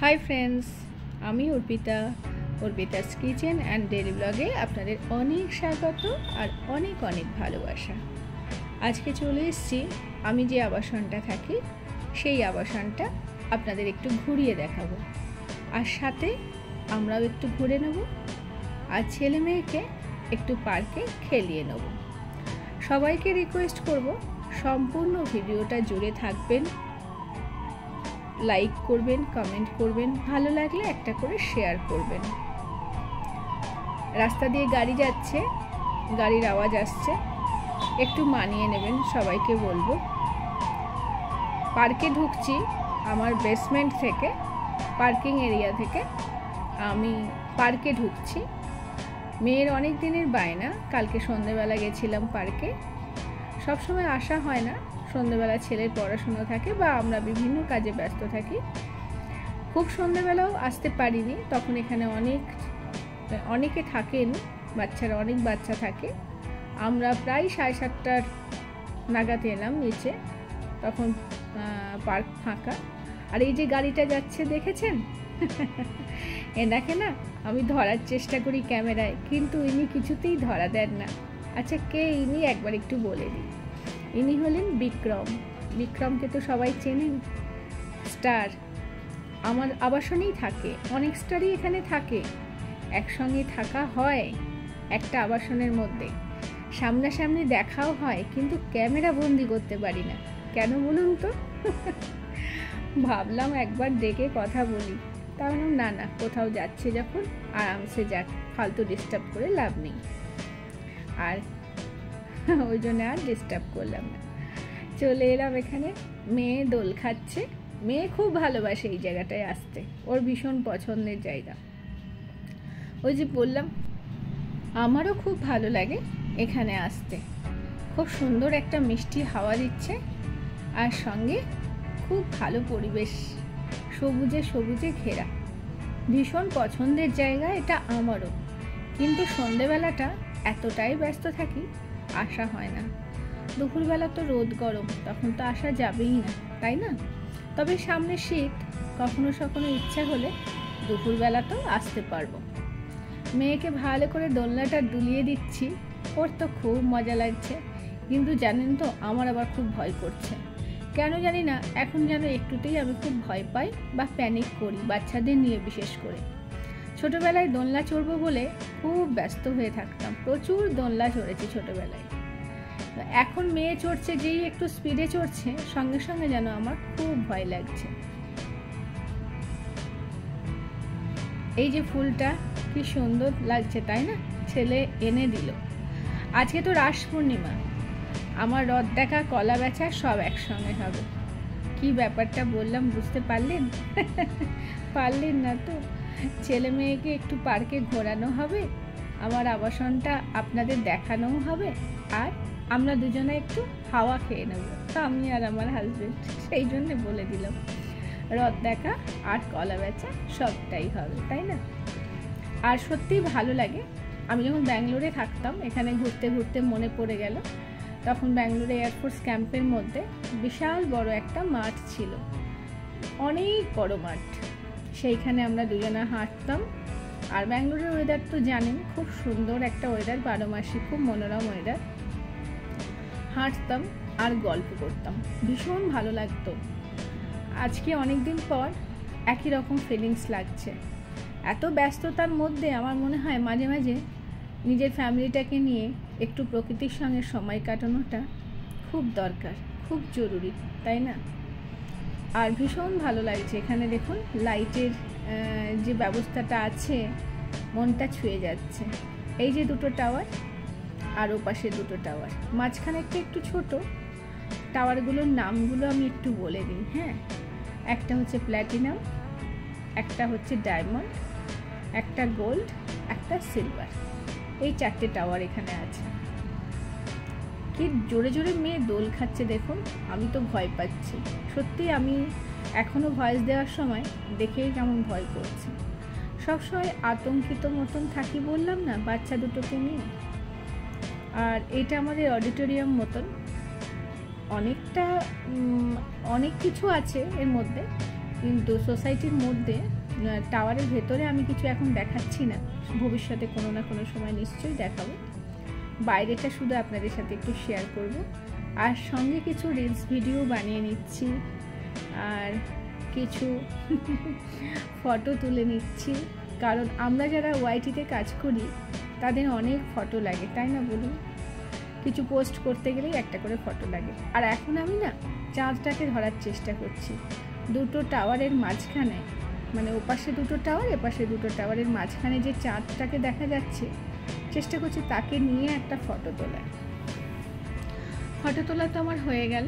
Hi friends, আমি Arpita's kitchen and daily ব্লগে আপনাদের অনেক স্বাগত আর অনেক অনেক ভালোবাসা। আজকে চলে এসেছি আমি যে আবাসনটা থাকি সেই আবাসনটা আপনাদের একটু ঘুরিয়ে দেখাবো, আর সাথে আমরাও একটু ঘুরে নেব আর ছেলে মেয়েকে একটু পার্কে খেলিয়ে নেব। সবাইকে রিকোয়েস্ট করব সম্পূর্ণ ভিডিওটা জুড়ে থাকবেন, লাইক করবেন, কমেন্ট করবেন, ভালো লাগলে একটা করে শেয়ার করবেন। রাস্তা দিয়ে গাড়ি যাচ্ছে, গাড়ির আওয়াজ আসছে, একটু মানিয়ে নেবেন, সবাইকে বলবো। পার্কে ঢুকছি আমার বেসমেন্ট থেকে, পার্কিং এরিয়া থেকে আমি পার্কে ঢুকছি। মেয়ের অনেক দিনের বায়না, কালকে সন্ধেবেলা গেছিলাম পার্কে। সবসময় আসা হয় না, সন্ধ্যেবেলা ছেলের পড়াশুনো থাকে বা আমরা বিভিন্ন কাজে ব্যস্ত থাকি। খুব সন্ধ্যেবেলাও আসতে পারিনি, তখন এখানে অনেকে থাকেন, বাচ্চারা অনেক বাচ্চা থাকে। আমরা প্রায় 7:30 নাগাদ এলাম নিচে, তখন পার্ক ফাঁকা। আর এই যে গাড়িটা যাচ্ছে দেখেছেন, এনাকে না আমি ধরার চেষ্টা করি ক্যামেরায়, কিন্তু ইনি কিছুতেই ধরা দেন না। আচ্ছা, কে ইনি একবার একটু বলে দিই। ইনি হলেন বিক্রমকে তো সবাই চেনেন, স্টার। আমার আবাসনেই থাকে, অনেক স্টারই এখানে থাকে, একসঙ্গে থাকা হয় একটা আবাসনের মধ্যে, সামনাসামনি দেখাও হয়, কিন্তু ক্যামেরা বন্দি করতে পারি না। কেন বলুন তো? ভাবলাম একবার ডেকে কথা বলি, তাহলে না কোথাও যাচ্ছে যখন আরামসে যাক, ফালতু ডিস্টার্ব করে লাভ নেই। আর ওই জন্য আর ডিস্টার্ব করলাম না, চলে এলাম এখানে। মেয়ে দোল খাচ্ছে, মেয়ে খুব ভালোবাসে এই জায়গাটায় আসতে, ওর ভীষণ পছন্দের জায়গা। ওই যে বললাম, আমারও খুব ভালো লাগে এখানে আসতে। খুব সুন্দর একটা মিষ্টি হাওয়া দিচ্ছে, আর সঙ্গে খুব ভালো পরিবেশ, সবুজে সবুজে ঘেরা, ভীষণ পছন্দের জায়গা এটা আমারও। কিন্তু সন্ধেবেলাটা এতটাই ব্যস্ত থাকি, আসা হয় না। দুপুরবেলা তো রোদ গরম, তখন তো আসা যাবেই না, তাই না? তবে সামনে শীত, কখনো সখনো ইচ্ছা হলে দুপুরবেলা তো আসতে পারবো। মেয়েকে ভালো করে দোলনাটা দুলিয়ে দিচ্ছি, ওর তো খুব মজা লাগছে। কিন্তু জানেন তো, আমার আবার খুব ভয় করছে, কেন জানি না। এখন যেন একটুতেই আমি খুব ভয় পাই বা প্যানিক করি, বাচ্চাদের নিয়ে বিশেষ করে। ছোটবেলায় দোলনা চড়বো বলে খুব ব্যস্ত হয়ে থাকতাম, প্রচুর দোলনা চড়েছি ছোটবেলায়। এখন মেয়ে চড়ছে, যেই একটু স্পিডে চড়ছে, সঙ্গে সঙ্গে যেন আমার খুব ভয় লাগছে। এই যে ফুলটা কি সুন্দর লাগছে, তাই না? ছেলে এনে দিল। আজকে তো রাস পূর্ণিমা, আমার রথ দেখা, কলা বেচা সব একসঙ্গে হবে। কি ব্যাপারটা বললাম, বুঝতে পারলেন? পারলেন না তো? ছেলে মেয়েকে একটু পার্কে ঘোরানো হবে, আমার আবাসনটা আপনাদের দেখানোও হবে, আর আমরা দুজনে একটু হাওয়া খেয়ে নেব, আমি আর আমার হাজবেন্ড। সেই জন্য বলে দিলাম, রথ দেখা আর কলা বেচা সবটাই হবে, তাই না? আর সত্যিই ভালো লাগে। আমি যখন ব্যাঙ্গালোরে থাকতাম, এখানে ঘুরতে ঘুরতে মনে পড়ে গেল, তখন ব্যাঙ্গালোরে এয়ারফোর্স ক্যাম্পের মধ্যে বিশাল বড় একটা মাঠ ছিল, অনেক বড় মাঠ। সেইখানে আমরা দুজনে হাঁটতাম। আর ব্যাঙ্গালোরের ওয়েদার তো জানেন, খুব সুন্দর একটা ওয়েদার, 12 মাসই খুব মনোরম ওয়েদার। হাঁটতাম আর গল্প করতাম, ভীষণ ভালো লাগতো। আজকে অনেক দিন পর একই রকম ফিলিংস লাগছে। এত ব্যস্ততার মধ্যে আমার মনে হয় মাঝে মাঝে নিজের ফ্যামিলিটাকে নিয়ে একটু প্রকৃতির সঙ্গে সময় কাটানোটা খুব দরকার, খুব জরুরি, তাই না? আর ভীষণ ভালো লাগছে এখানে। দেখুন লাইটের যে ব্যবস্থাটা আছে, মনটা ছুঁয়ে যাচ্ছে। এই যে দুটো টাওয়ার, আর ওপাশে দুটো টাওয়ার, মাঝখানে একটু ছোট টাওয়ারগুলোর নামগুলো আমি একটু বলে দিই। হ্যাঁ, একটা হচ্ছে প্ল্যাটিনাম, একটা হচ্ছে ডায়মন্ড, একটা গোল্ড, একটা সিলভার। এই 4টে টাওয়ার এখানে আছে। কি জোরে জোরে মেয়ে দোল খাচ্ছে দেখুন, আমি তো ভয় পাচ্ছি সত্যি। আমি এখনো ভয়েস দেওয়ার সময় দেখেই কেমন ভয় করছে। সবসময় আতঙ্কিত মতন থাকি, বললাম না, বাচ্চা দুটোকে নিয়ে। আর এটা আমাদের অডিটোরিয়াম মতন, অনেক কিছু আছে এর মধ্যে, কিন্তু সোসাইটির মধ্যে টাওয়ারের ভেতরে আমি কিছু এখন দেখাচ্ছি না, ভবিষ্যতে কোনো না কোনো সময় নিশ্চয়ই দেখাবো। বাইরেটা শুধু আপনাদের সাথে একটু শেয়ার করব, আর সঙ্গে কিছু রিলস ভিডিও বানিয়ে নিচ্ছি, আর কিছু ফটো তুলে নিচ্ছি। কারণ আমরা যারা ওয়াইটিতে কাজ করি তাদের অনেক ফটো লাগে, তাই না বলুন? কিছু পোস্ট করতে গেলেই একটা করে ফটো লাগে। আর এখন আমি না চাঁদটাকে ধরার চেষ্টা করছি। দুটো টাওয়ারের মাঝখানে, মানে ওপাশে দুটো টাওয়ার, এপাশে দুটো টাওয়ারের মাঝখানে যে চাঁদটাকে দেখা যাচ্ছে, চেষ্টা করছি তাকে নিয়ে একটা ফটো তোলার। ফটো তোলা তো আমার হয়ে গেল।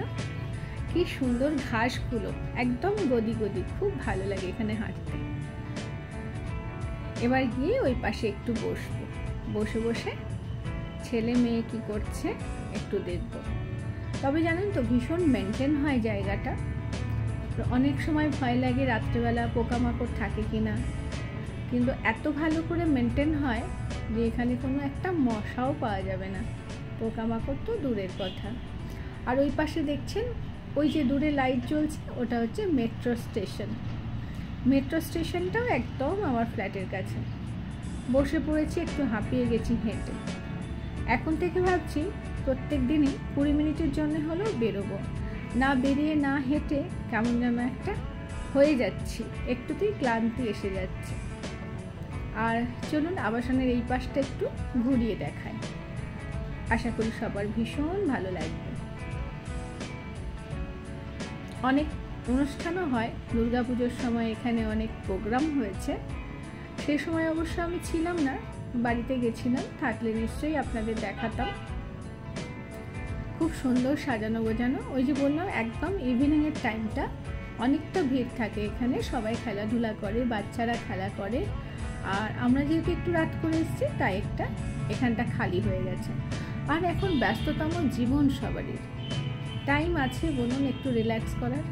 কি সুন্দর ঘাসগুলো, একদম গদি গদি, খুব ভালো লাগে এখানে হাঁটতে। এবার গিয়ে ওই পাশে একটু বসবো, বসে বসে ছেলে মেয়ে কি করছে একটু দেখব। তবে জানেন তো, ভীষণ মেনটেন হয় জায়গাটা। অনেক সময় ভয় লাগে রাত্রেবেলা পোকামাকড় থাকে কিনা, কিন্তু এত ভালো করে মেনটেন হয় যে এখানে কোনো একটা মশাও পাওয়া যাবে না, পোকামাকড় তো দূরের কথা। আর ওই পাশে দেখছেন ওই যে দূরে লাইট জ্বলছে, ওটা হচ্ছে মেট্রো স্টেশন। মেট্রো স্টেশনটাও একদম আমার ফ্ল্যাটের কাছে। বসে পড়েছি, একটু হাঁপিয়ে গেছি হেঁটে। এখন থেকে ভাবছি প্রত্যেক দিনই 20 মিনিটের জন্য হলেও বেরোবো। না বেরিয়ে না হেঁটে কেমন যেন একটা হয়ে যাচ্ছি, একটুতেই ক্লান্তি এসে যাচ্ছে। আর চলুন আবাসনের এই পাশটা একটু ঘুরিয়ে দেখাই, আশা করি সবার ভীষণ ভালো লাগবে। অনেক অনুষ্ঠানও হয়, দুর্গাপুজোর সময় এখানে অনেক প্রোগ্রাম হয়েছে। সেই সময় অবশ্য আমি ছিলাম না, বাড়িতে গেছিলাম, থাকলে নিশ্চয়ই আপনাদের দেখাতাম। খুব সুন্দর সাজানো গোজানো। ওই যে বললাম একদম ইভিনিংয়ের টাইমটা অনেকটা ভিড় থাকে এখানে, সবাই খেলাধুলা করে, বাচ্চারা খেলা করে। আর আমরা যেহেতু একটু রাত করে এসেছি তাই একটা এখানটা খালি হয়ে গেছে। আর এখন ব্যস্ততম জীবন সবারই, টাইম আছে বলুন একটু রিল্যাক্স করার?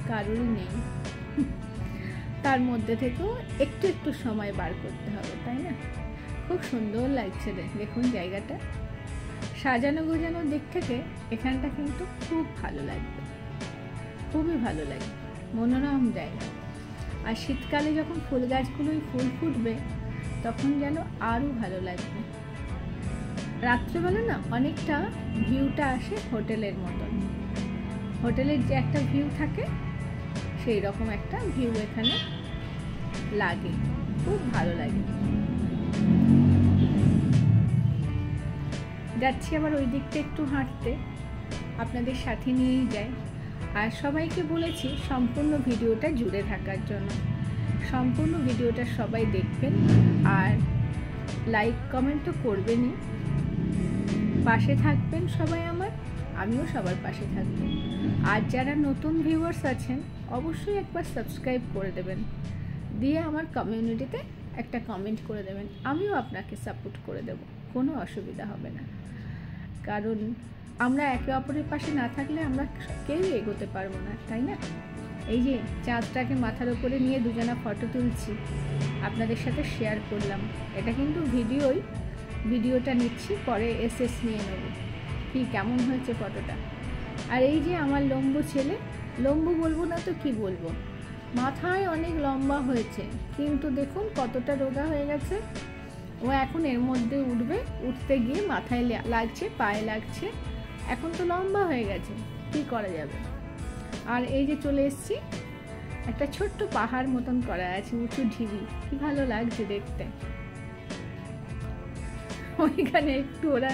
কারোরই নেই। তার মধ্যে থেকেও একটু একটু সময় বার করতে হবে, তাই না? খুব সুন্দর লাগছে দেখুন জায়গাটা, সাজানো গোজানোর দিক থেকে এখানটা কিন্তু খুব ভালো লাগবে, খুবই ভালো লাগবে, মনোরম জায়গা। আর শীতকালে যখন ফুল গাছগুলোই ফুল ফুটবে তখন যেন আরও ভালো লাগবে। রাত্রেবেলা না অনেকটা ভিউটা আসে হোটেলের মতন, হোটেলের যে একটা ভিউ থাকে সেই রকম একটা ভিউ এখানে লাগে, খুব ভালো লাগে। যাচ্ছি আবার ওই দিকটা একটু হাঁটতে, আপনাদের সাথে নিয়েই যাই। আর সবাইকে বলেছি সম্পূর্ণ ভিডিওটা জুড়ে থাকার জন্য। সম্পূর্ণ ভিডিওটা সবাই দেখবেন, আর লাইক কমেন্ট তো করবেনই, পাশে থাকবেন সবাই আমার, আমিও সবার পাশে থাকবো। আর যারা নতুন ভিউয়ার্স আছেন অবশ্যই একবার সাবস্ক্রাইব করে দেবেন, দিয়ে আমার কমিউনিটিতে একটা কমেন্ট করে দেবেন, আমিও আপনাকে সাপোর্ট করে দেব, কোনো অসুবিধা হবে না। কারণ আমরা একে অপরের পাশে না থাকলে আমরা কেউ এগোতে পারবো না, তাই না? এই যে চাঁদটাকে মাথার উপরে নিয়ে দুজনা ফটো তুলছি, আপনাদের সাথে শেয়ার করলাম। এটা কিন্তু ভিডিওটা নিচ্ছি, পরে এসএস নিয়ে নেব কি কেমন হয়েছে ফটোটা। আর এই যে আমার লম্বু ছেলে, লম্বু বলবো না তো কি বলবো, মাথায় অনেক লম্বা হয়েছে, কিন্তু দেখুন কতটা রোগা হয়ে গেছে। ও এখন এর মধ্যে উঠবে, উঠতে গিয়ে মাথায় লাগছে, পায়ে লাগছে, এখন তো লম্বা হয়ে গেছে, কি করা যাবে। আর এই যে চলে এসেছি, একটা ছোট্ট পাহাড় মতন করা আছে, উঁচু ঢিবি, কি ভালো লাগছে দেখতে। ওইখানে একটু ওরা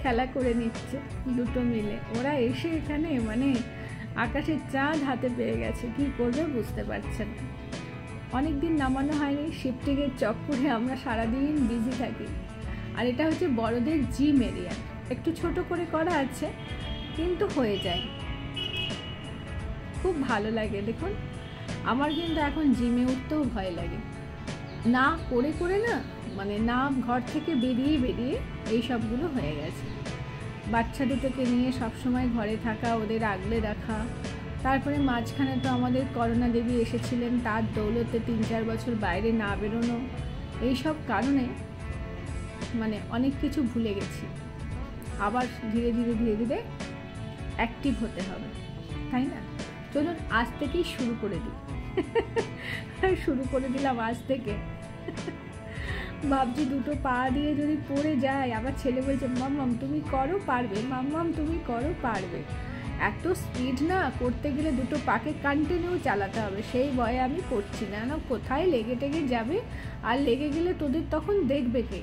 খেলা করে নিচ্ছে দুটো মিলে, ওরা এসে এখানে মানে আকাশের চাঁদ হাতে পেয়ে গেছে, কি করবে বুঝতে পারছে না। অনেকদিন নামানো হয়নি, শিফটিংয়ের চক্করে আমরা সারাদিন বিজি থাকি। আর এটা হচ্ছে বড়দের জিম এরিয়া, একটু ছোট করে করা আছে কিন্তু হয়ে যায়, খুব ভালো লাগে। দেখুন আমার কিন্তু এখন জিমে উঠতেও ভয় লাগে, না করে করে না, মানে না ঘর থেকে বেরিয়ে এই সবগুলো হয়ে গেছে। বাচ্চা দুটোকে নিয়ে সবসময় ঘরে থাকা, ওদের আগলে রাখা, তারপরে মাঝখানে তো আমাদের করোনা দেবী এসেছিলেন, তার দৌলতে 3-4 বছর বাইরে না বেরোনো, এইসব কারণে মানে অনেক কিছু ভুলে গেছি। আবার ধীরে ধীরে অ্যাক্টিভ হতে হবে, তাই না? চলুন আজ থেকেই শুরু করে দিই। শুরু করে দিলাম আজ থেকে। ভাবছি দুটো পা দিয়ে যদি পড়ে যায়, আবার ছেলে বলছে মাম্মাম তুমি করো পারবে, মাম্মাম তুমি করো পারবে। এত স্পিড না, করতে গেলে দুটো পাকে কন্টিনিউ চালাতে হবে, সেই ভয়ে আমি করছি না, না কোথায় লেগে টেগে যাবে, আর লেগে গেলে তোদের তখন দেখবে কে,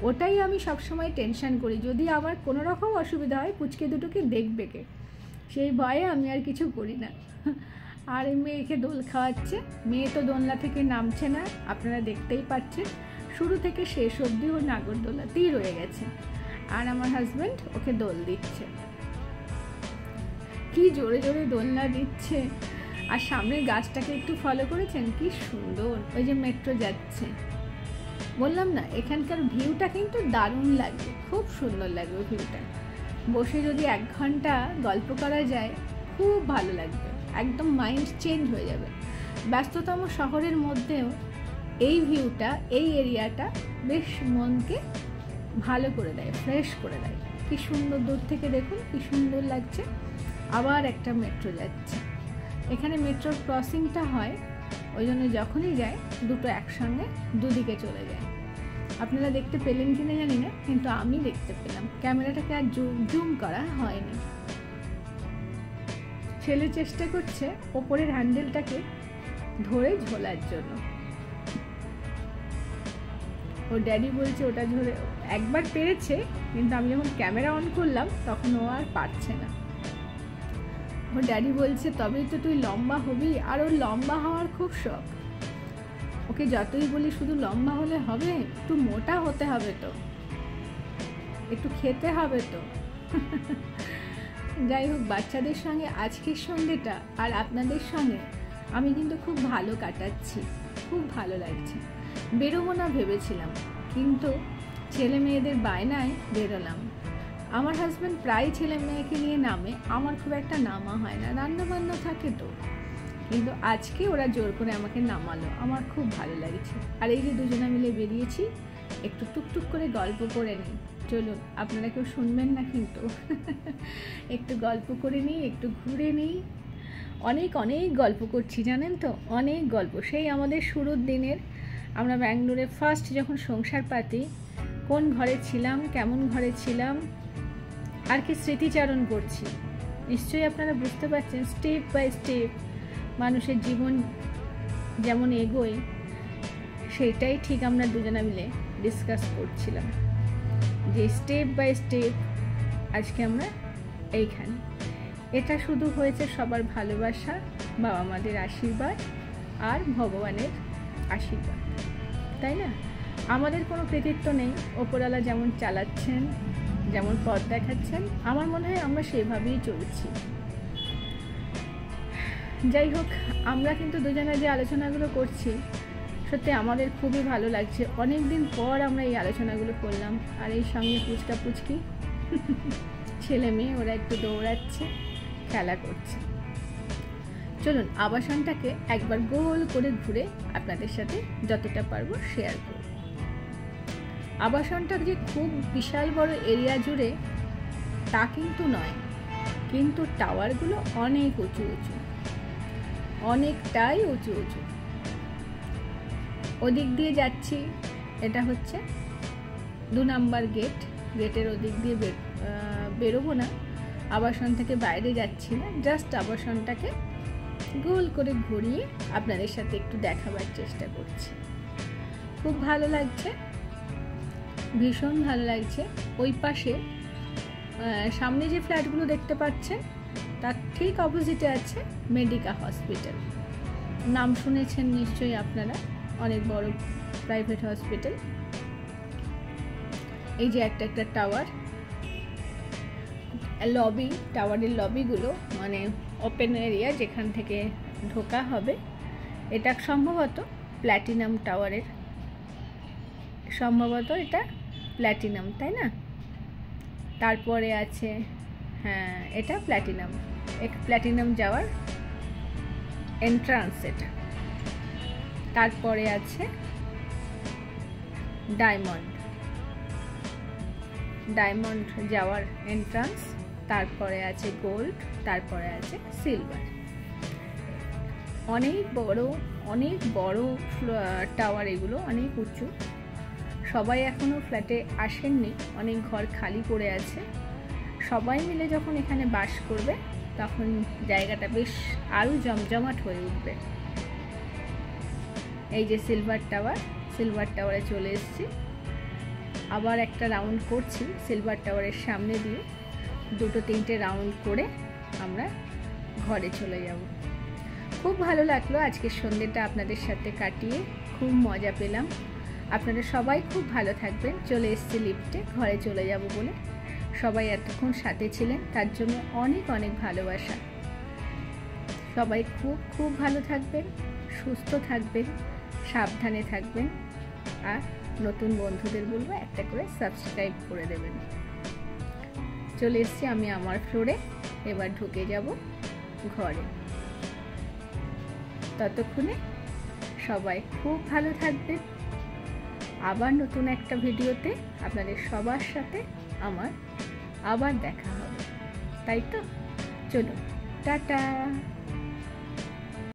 ওটাই আমি সবসময় টেনশন করি। যদি আমার কোনো রকম অসুবিধা হয়, পুচকে দুটোকে দেখবে কে, সেই ভয়ে আমি আর কিছু করি না। আর এই মেয়েকে দোল খাওয়াচ্ছে, মেয়ে তো দোলনা থেকে নামছে না, আপনারা দেখতেই পাচ্ছেন, শুরু থেকে শেষ অবধি ও নাগরদোলাতেই রয়ে গেছে, আর আমার হাজব্যান্ড ওকে দোল দিচ্ছে। কি জোরে জোরে দোলনা দিচ্ছে, আর সামনের গাছটাকে একটু ফলো করেছেন, কি সুন্দর, ওই যে মেট্রো যাচ্ছে। বললাম না, এখানকার ভিউটা কিন্তু দারুণ লাগবে, খুব সুন্দর লাগবে ভিউটা। বসে যদি 1 ঘন্টা গল্প করা যায়, খুব ভালো লাগবে, একদম মাইন্ড চেঞ্জ হয়ে যাবে। ব্যস্ততম শহরের মধ্যেও এই ভিউটা, এই এরিয়াটা বেশ মনকে ভালো করে দেয়, ফ্রেশ করে দেয়। কি সুন্দর, দূর থেকে দেখুন কি সুন্দর লাগছে। আবার একটা মেট্রো যাচ্ছে, এখানে মেট্রোর ক্রসিংটা হয়, ওই জন্য যখনই যায় দুটো একসঙ্গে দুদিকে চলে যায়। আপনারা দেখতে পেলেন কিনা জানি না, কিন্তু আমি দেখতে পেলাম। ক্যামেরাটাকে আর জুম করা হয়নি। ছেলে চেষ্টা করছে ওপরের হ্যান্ডেলটাকে ধরে ঝোলার জন্য, ও ড্যাডি বলছে ওটা ধরে, একবার পেরেছে, কিন্তু আমি যখন ক্যামেরা অন করলাম তখন ও আর পারছে না। ও ড্যাডি বলছে তবেই তো তুই লম্বা হবি, আর ওর লম্বা হওয়ার খুব শখ। ওকে যতই বলি শুধু লম্বা হলে হবে, একটু মোটা হতে হবে তো, একটু খেতে হবে তো। যাই হোক, বাচ্চাদের সঙ্গে আজকের সন্ধ্যেটা আর আপনাদের সঙ্গে আমি কিন্তু খুব ভালো কাটাচ্ছি, খুব ভালো লাগছে। বেরোবো না ভেবেছিলাম, কিন্তু ছেলে মেয়েদের বায়নায় বেরোলাম। আমার হাজব্যান্ড প্রায় ছেলে মেয়েকে নিয়ে নামে, আমার খুব একটা নামা হয় না, রান্না বান্না থাকে তো, কিন্তু আজকে ওরা জোর করে আমাকে নামালো, আমার খুব ভালো লাগছে। আর এই যে দুজনে মিলে বেরিয়েছি, একটু টুকটুক করে গল্প করে নিই। চলুন, আপনারা কেউ শুনবেন না কিন্তু, একটু গল্প করে নিই, একটু ঘুরে নিই। অনেক অনেক গল্প করছি জানেন তো, অনেক গল্প। সেই আমাদের শুরুর দিনের, আমরা ব্যাঙ্গালোরে ফার্স্ট যখন সংসার পাতি, কোন ঘরে ছিলাম, কেমন ঘরে ছিলাম, আর কি স্মৃতিচারণ করছি, নিশ্চয়ই আপনারা বুঝতে পারছেন। স্টেপ বাই স্টেপ মানুষের জীবন যেমন এগোয়, সেইটাই ঠিক আমরা দুজনা মিলে ডিসকাস করছিলাম, যে স্টেপ বাই স্টেপ আজকে আমরা এইখানে। এটা শুধু হয়েছে সবার ভালোবাসা, বাবা মাদের আশীর্বাদ আর ভগবানের আশীর্বাদ, তাই না? আমাদের কোনো কৃতিত্ব নেই, ওপরওয়ালা যেমন চালাচ্ছেন, যেমন পথ দেখাচ্ছেন, আমার মনে হয় আমরা সেভাবেই চলছি। যাই হোক, আমরা কিন্তু দুজনে যে আলোচনাগুলো করছি, সত্যি আমাদের খুবই ভালো লাগছে। অনেক দিন পর আমরা এই আলোচনাগুলো করলাম, আর এই সঙ্গে পুচকা পুচকি ছেলে মেয়ে ওরা একটু দৌড়াচ্ছে, খেলা করছে। চলুন আবাসনটাকে একবার গোল করে ঘুরে আপনাদের সাথে যতটা পারবো শেয়ার করব। আবাসনটা যে খুব বিশাল বড় এরিয়া জুড়ে তা কিন্তু নয়, কিন্তু টাওয়ারগুলো অনেক উঁচু উঁচু, অনেকটাই উঁচু উঁচু। ওদিক দিয়ে যাচ্ছি, এটা হচ্ছে 2 নম্বর গেট, গেটের ওদিক দিয়ে বেরোবো না, আবাসন থেকে বাইরে যাচ্ছি না, জাস্ট আবাসনটাকে গোল করে ঘুরিয়ে আপনাদের সাথে একটু দেখাবার চেষ্টা করছি। খুব ভালো লাগছে, ভীষণ ভালো লাগছে। ওই পাশে সামনে যে ফ্ল্যাটগুলো দেখতে পাচ্ছেন, তার ঠিক অপোজিটে আছে মেডিকা হসপিটাল। নাম শুনেছেন নিশ্চয়ই আপনারা, অনেক বড় প্রাইভেট হসপিটাল। এই যে একটা একটা টাওয়ার, লবি, টাওয়ারের লবিগুলো মানে ওপেন এরিয়া যেখান থেকে ঢোকা হবে। এটা সম্ভবত প্ল্যাটিনাম টাওয়ারের, সম্ভবত এটা প্ল্যাটিনাম, তাই না? তারপরে আছে, হ্যাঁ এটা প্ল্যাটিনাম, প্ল্যাটিনাম যাওয়ার এন্ট্রান্স এটা। তারপরে আছে ডায়মন্ড, ডায়মন্ড যাওয়ার এন্ট্রান্স। তারপরে আছে গোল্ড, তারপরে আছে সিলভার। অনেক বড় টাওয়ার, এগুলো অনেক উঁচু। সবাই এখনও ফ্ল্যাটে আসেননি, অনেক ঘর খালি পড়ে আছে। সবাই মিলে যখন এখানে বাস করবে তখন জায়গাটা বেশ আরও জমজমাট হয়ে উঠবে। এই যে সিলভার টাওয়ারে চলে এসেছি। আবার একটা রাউন্ড করছি সিলভার টাওয়ারের সামনে দিয়ে, 2-3টে রাউন্ড করে আমরা ঘরে চলে যাব। খুব ভালো লাগলো আজকের সন্ধ্যেটা আপনাদের সাথে কাটিয়ে, খুব মজা পেলাম। আপনারা সবাই খুব ভালো থাকবেন। চলে এসেছি লিফটে, ঘরে চলে যাব বলে। সবাই এতক্ষণ সাথে ছিলেন, তার জন্য অনেক অনেক ভালোবাসা। সবাই খুব খুব ভালো থাকবেন, সুস্থ থাকবেন, সাবধানে থাকবেন। আর নতুন বন্ধুদের বলবো একটা করে সাবস্ক্রাইব করে দেবেন। চলে এসেছি আমি আমার ফ্লোরে, এবার ঢুকে যাব ঘরে। ততক্ষণে সবাই খুব ভালো থাকবেন। আবার নতুন একটা ভিডিওতে আপনাদের সবার সাথে আমার আবার দেখা হবে, তাই তো? চলুন, টাটা।